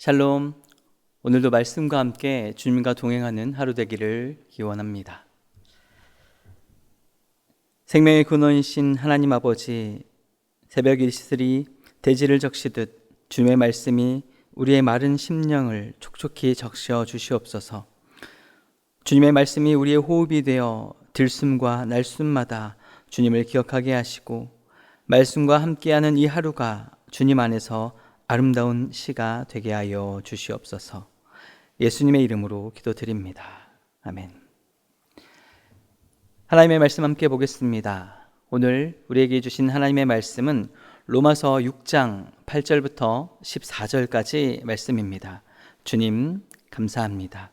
샬롬. 오늘도 말씀과 함께 주님과 동행하는 하루 되기를 기원합니다. 생명의 근원이신 하나님 아버지, 새벽 일시들이 대지를 적시듯 주님의 말씀이 우리의 마른 심령을 촉촉히 적셔 주시옵소서. 주님의 말씀이 우리의 호흡이 되어 들숨과 날숨마다 주님을 기억하게 하시고, 말씀과 함께하는 이 하루가 주님 안에서 아름다운 시가 되게 하여 주시옵소서. 예수님의 이름으로 기도드립니다. 아멘. 하나님의 말씀 함께 보겠습니다. 오늘 우리에게 주신 하나님의 말씀은 로마서 6장 8절부터 14절까지 말씀입니다. 주님 감사합니다.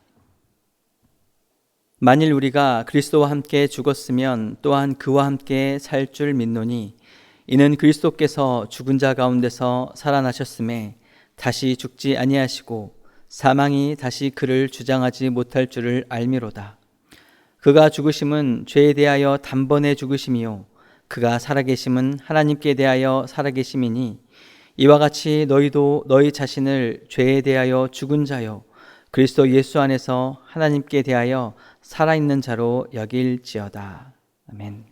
만일 우리가 그리스도와 함께 죽었으면 또한 그와 함께 살 줄 믿노니, 이는 그리스도께서 죽은 자 가운데서 살아나셨음에 다시 죽지 아니하시고 사망이 다시 그를 주장하지 못할 줄을 알미로다. 그가 죽으심은 죄에 대하여 단번에 죽으심이요 그가 살아계심은 하나님께 대하여 살아계심이니, 이와 같이 너희도 너희 자신을 죄에 대하여 죽은 자요 그리스도 예수 안에서 하나님께 대하여 살아있는 자로 여길지어다. 아멘.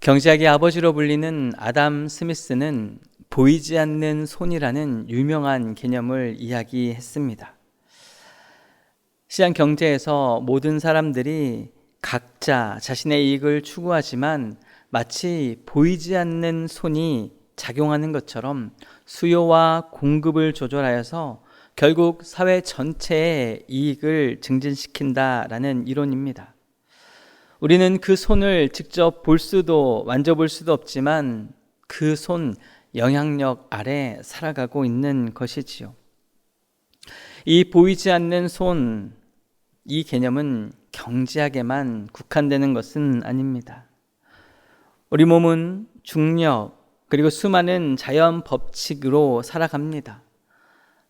경제학의 아버지로 불리는 아담 스미스는 보이지 않는 손이라는 유명한 개념을 이야기했습니다. 시장 경제에서 모든 사람들이 각자 자신의 이익을 추구하지만 마치 보이지 않는 손이 작용하는 것처럼 수요와 공급을 조절하여서 결국 사회 전체의 이익을 증진시킨다라는 이론입니다. 우리는 그 손을 직접 볼 수도 만져볼 수도 없지만 그 손 영향력 아래 살아가고 있는 것이지요. 이 보이지 않는 손, 이 개념은 경제학에만 국한되는 것은 아닙니다. 우리 몸은 중력 그리고 수많은 자연 법칙으로 살아갑니다.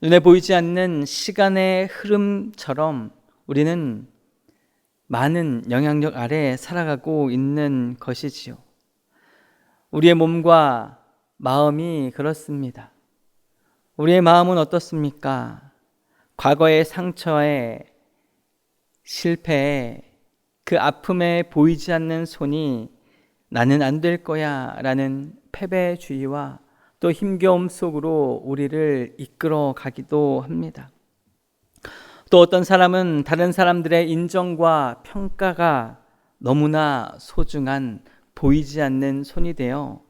눈에 보이지 않는 시간의 흐름처럼 우리는 많은 영향력 아래 살아가고 있는 것이지요. 우리의 몸과 마음이 그렇습니다. 우리의 마음은 어떻습니까? 과거의 상처에, 실패에, 그 아픔에 보이지 않는 손이 나는 안 될 거야 라는 패배주의와 또 힘겨움 속으로 우리를 이끌어 가기도 합니다. 또 어떤 사람은 다른 사람들의 인정과 평가가 너무나 소중한 보이지 않는 손이 되어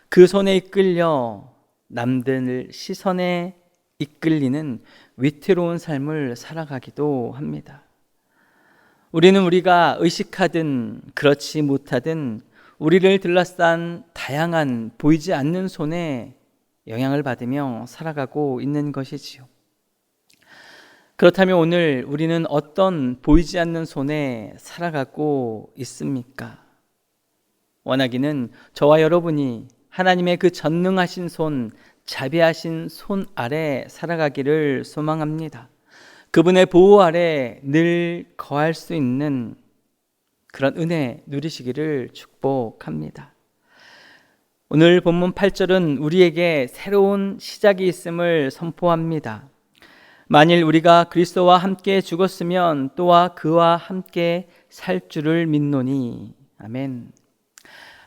그 손에 이끌려 남들 시선에 이끌리는 위태로운 삶을 살아가기도 합니다. 우리는 우리가 의식하든 그렇지 못하든 우리를 둘러싼 다양한 보이지 않는 손에 영향을 받으며 살아가고 있는 것이지요. 그렇다면 오늘 우리는 어떤 보이지 않는 손에 살아가고 있습니까? 원하기는 저와 여러분이 하나님의 그 전능하신 손, 자비하신 손 아래 살아가기를 소망합니다. 그분의 보호 아래 늘 거할 수 있는 그런 은혜 누리시기를 축복합니다. 오늘 본문 8절은 우리에게 새로운 시작이 있음을 선포합니다. 만일 우리가 그리스도와 함께 죽었으면 또한 그와 함께 살 줄을 믿노니. 아멘.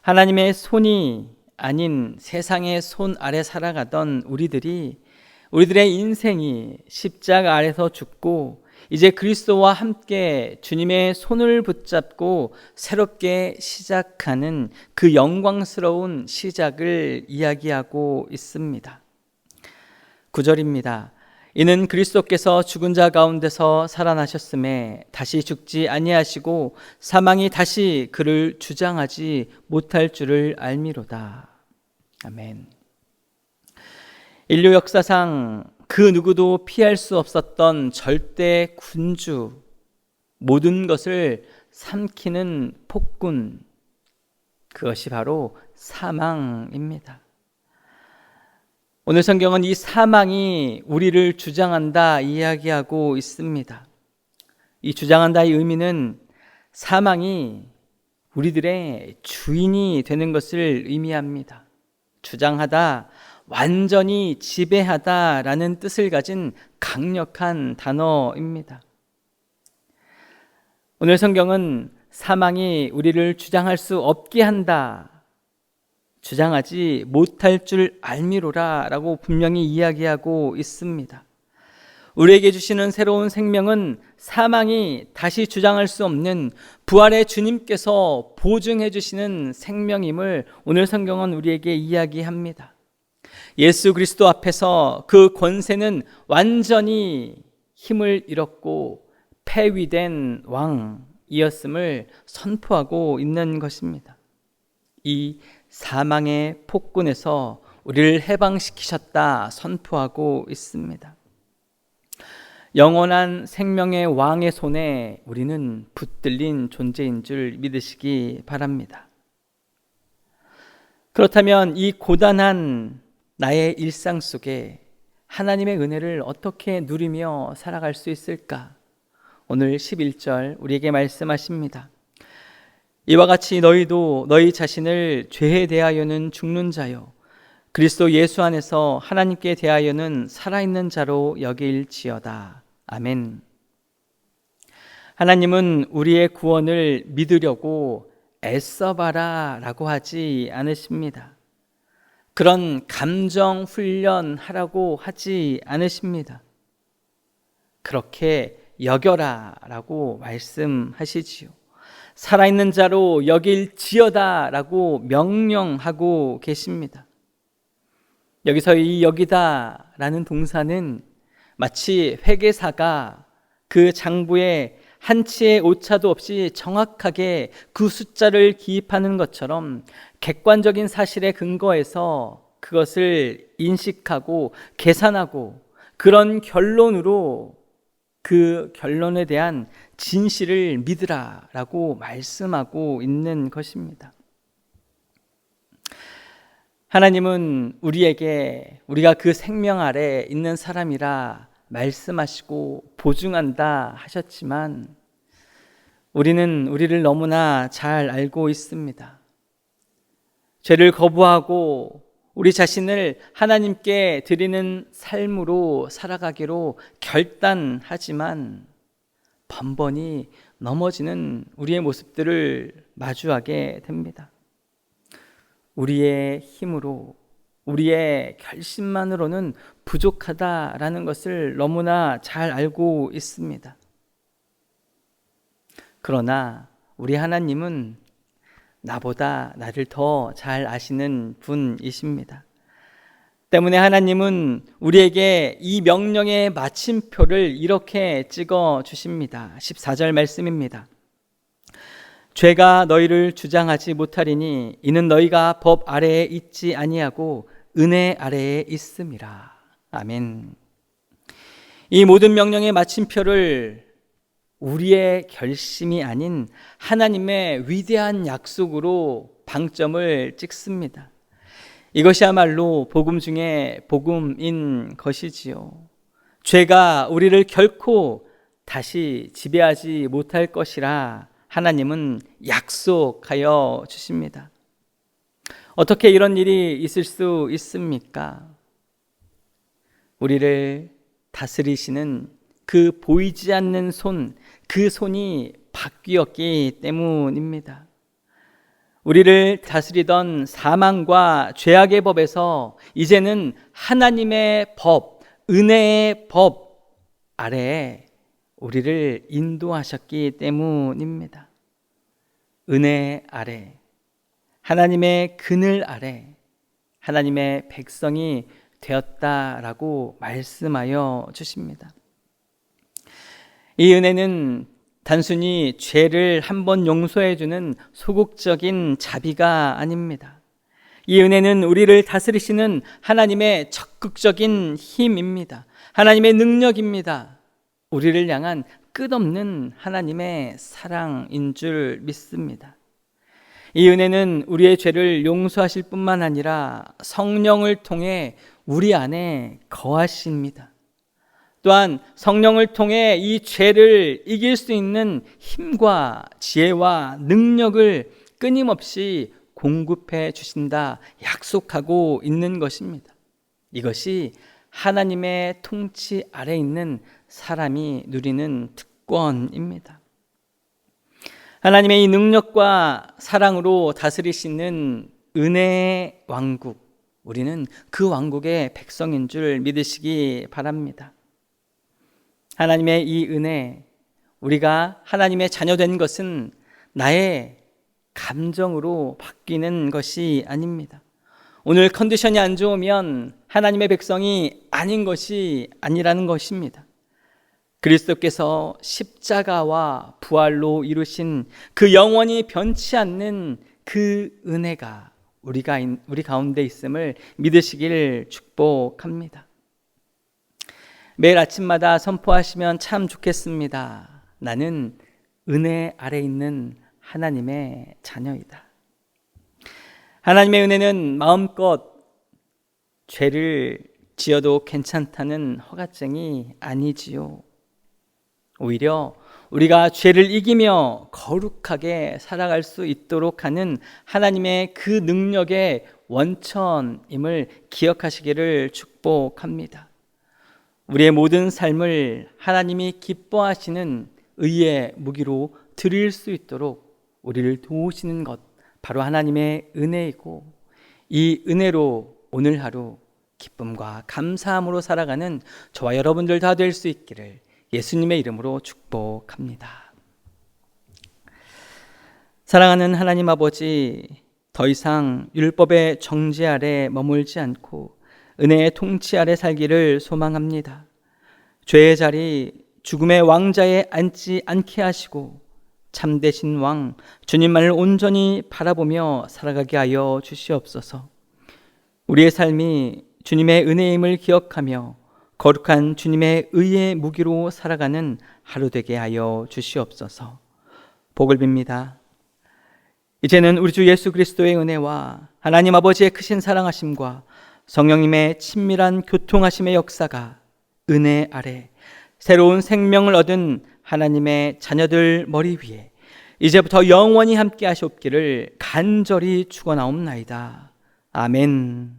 하나님의 손이 아닌 세상의 손 아래 살아가던 우리들의 인생이 십자가 아래서 죽고 이제 그리스도와 함께 주님의 손을 붙잡고 새롭게 시작하는 그 영광스러운 시작을 이야기하고 있습니다. 9절입니다. 이는 그리스도께서 죽은 자 가운데서 살아나셨음에 다시 죽지 아니하시고 사망이 다시 그를 주장하지 못할 줄을 알미로다. 아멘. 인류 역사상 그 누구도 피할 수 없었던 절대 군주, 모든 것을 삼키는 폭군, 그것이 바로 사망입니다. 오늘 성경은 이 사망이 우리를 주장한다 이야기하고 있습니다. 이 주장한다의 의미는 사망이 우리들의 주인이 되는 것을 의미합니다. 주장하다, 완전히 지배하다라는 뜻을 가진 강력한 단어입니다. 오늘 성경은 사망이 우리를 주장할 수 없게 한다, 주장하지 못할 줄 알미로라 라고 분명히 이야기하고 있습니다. 우리에게 주시는 새로운 생명은 사망이 다시 주장할 수 없는 부활의 주님께서 보증해 주시는 생명임을 오늘 성경은 우리에게 이야기합니다. 예수 그리스도 앞에서 그 권세는 완전히 힘을 잃었고 폐위된 왕이었음을 선포하고 있는 것입니다. 이 사망의 폭군에서 우리를 해방시키셨다 선포하고 있습니다. 영원한 생명의 왕의 손에 우리는 붙들린 존재인 줄 믿으시기 바랍니다. 그렇다면 이 고단한 나의 일상 속에 하나님의 은혜를 어떻게 누리며 살아갈 수 있을까? 오늘 11절 우리에게 말씀하십니다. 이와 같이 너희도 너희 자신을 죄에 대하여는 죽는 자요 그리스도 예수 안에서 하나님께 대하여는 살아있는 자로 여길지어다. 아멘. 하나님은 우리의 구원을 믿으려고 애써봐라 라고 하지 않으십니다. 그런 감정 훈련하라고 하지 않으십니다. 그렇게 여겨라 라고 말씀하시지요. 살아있는 자로 여길지어다 라고 명령하고 계십니다. 여기서 이 여기다 라는 동사는 마치 회계사가 그 장부에 한치의 오차도 없이 정확하게 그 숫자를 기입하는 것처럼 객관적인 사실에 근거해서 그것을 인식하고 계산하고 그런 결론으로 그 결론에 대한 진실을 믿으라 라고 말씀하고 있는 것입니다. 하나님은 우리에게 우리가 그 생명 아래 있는 사람이라 말씀하시고 보증한다 하셨지만 우리는 우리를 너무나 잘 알고 있습니다. 죄를 거부하고 우리 자신을 하나님께 드리는 삶으로 살아가기로 결단하지만 번번이 넘어지는 우리의 모습들을 마주하게 됩니다. 우리의 힘으로 우리의 결심만으로는 부족하다라는 것을 너무나 잘 알고 있습니다. 그러나 우리 하나님은 나보다 나를 더 잘 아시는 분이십니다. 때문에 하나님은 우리에게 이 명령의 마침표를 이렇게 찍어 주십니다. 14절 말씀입니다. 죄가 너희를 주장하지 못하리니 이는 너희가 법 아래에 있지 아니하고 은혜 아래에 있음이라. 아멘. 이 모든 명령의 마침표를 우리의 결심이 아닌 하나님의 위대한 약속으로 방점을 찍습니다. 이것이야말로 복음 중에 복음인 것이지요. 죄가 우리를 결코 다시 지배하지 못할 것이라 하나님은 약속하여 주십니다. 어떻게 이런 일이 있을 수 있습니까? 우리를 다스리시는 그 보이지 않는 손, 그 손이 바뀌었기 때문입니다. 우리를 다스리던 사망과 죄악의 법에서 이제는 하나님의 법, 은혜의 법 아래에 우리를 인도하셨기 때문입니다. 은혜 아래, 하나님의 그늘 아래 하나님의 백성이 되었다라고 말씀하여 주십니다. 이 은혜는 단순히 죄를 한번 용서해 주는 소극적인 자비가 아닙니다. 이 은혜는 우리를 다스리시는 하나님의 적극적인 힘입니다. 하나님의 능력입니다. 우리를 향한 끝없는 하나님의 사랑인 줄 믿습니다. 이 은혜는 우리의 죄를 용서하실 뿐만 아니라 성령을 통해 우리 안에 거하십니다. 또한 성령을 통해 이 죄를 이길 수 있는 힘과 지혜와 능력을 끊임없이 공급해 주신다 약속하고 있는 것입니다. 이것이 하나님의 통치 아래 있는 사람이 누리는 특권입니다. 하나님의 이 능력과 사랑으로 다스리시는 은혜의 왕국, 우리는 그 왕국의 백성인 줄 믿으시기 바랍니다. 하나님의 이 은혜, 우리가 하나님의 자녀된 것은 나의 감정으로 바뀌는 것이 아닙니다. 오늘 컨디션이 안 좋으면 하나님의 백성이 아닌 것이 아니라는 것입니다. 그리스도께서 십자가와 부활로 이루신 그 영원히 변치 않는 그 은혜가 우리 가운데 있음을 믿으시길 축복합니다. 매일 아침마다 선포하시면 참 좋겠습니다. 나는 은혜 아래 있는 하나님의 자녀이다. 하나님의 은혜는 마음껏 죄를 지어도 괜찮다는 허가증이 아니지요. 오히려 우리가 죄를 이기며 거룩하게 살아갈 수 있도록 하는 하나님의 그 능력의 원천임을 기억하시기를 축복합니다. 우리의 모든 삶을 하나님이 기뻐하시는 의의 무기로 드릴 수 있도록 우리를 도우시는 것, 바로 하나님의 은혜이고, 이 은혜로 오늘 하루 기쁨과 감사함으로 살아가는 저와 여러분들 다 될 수 있기를 예수님의 이름으로 축복합니다. 사랑하는 하나님 아버지, 더 이상 율법의 정죄 아래 머물지 않고 은혜의 통치 아래 살기를 소망합니다. 죄의 자리, 죽음의 왕자에 앉지 않게 하시고 참되신 왕 주님만을 온전히 바라보며 살아가게 하여 주시옵소서. 우리의 삶이 주님의 은혜임을 기억하며 거룩한 주님의 의의 무기로 살아가는 하루 되게 하여 주시옵소서. 복을 빕니다. 이제는 우리 주 예수 그리스도의 은혜와 하나님 아버지의 크신 사랑하심과 성령님의 친밀한 교통하심의 역사가 은혜 아래 새로운 생명을 얻은 하나님의 자녀들 머리 위에 이제부터 영원히 함께 하시옵기를 간절히 축원하옵나이다. 아멘.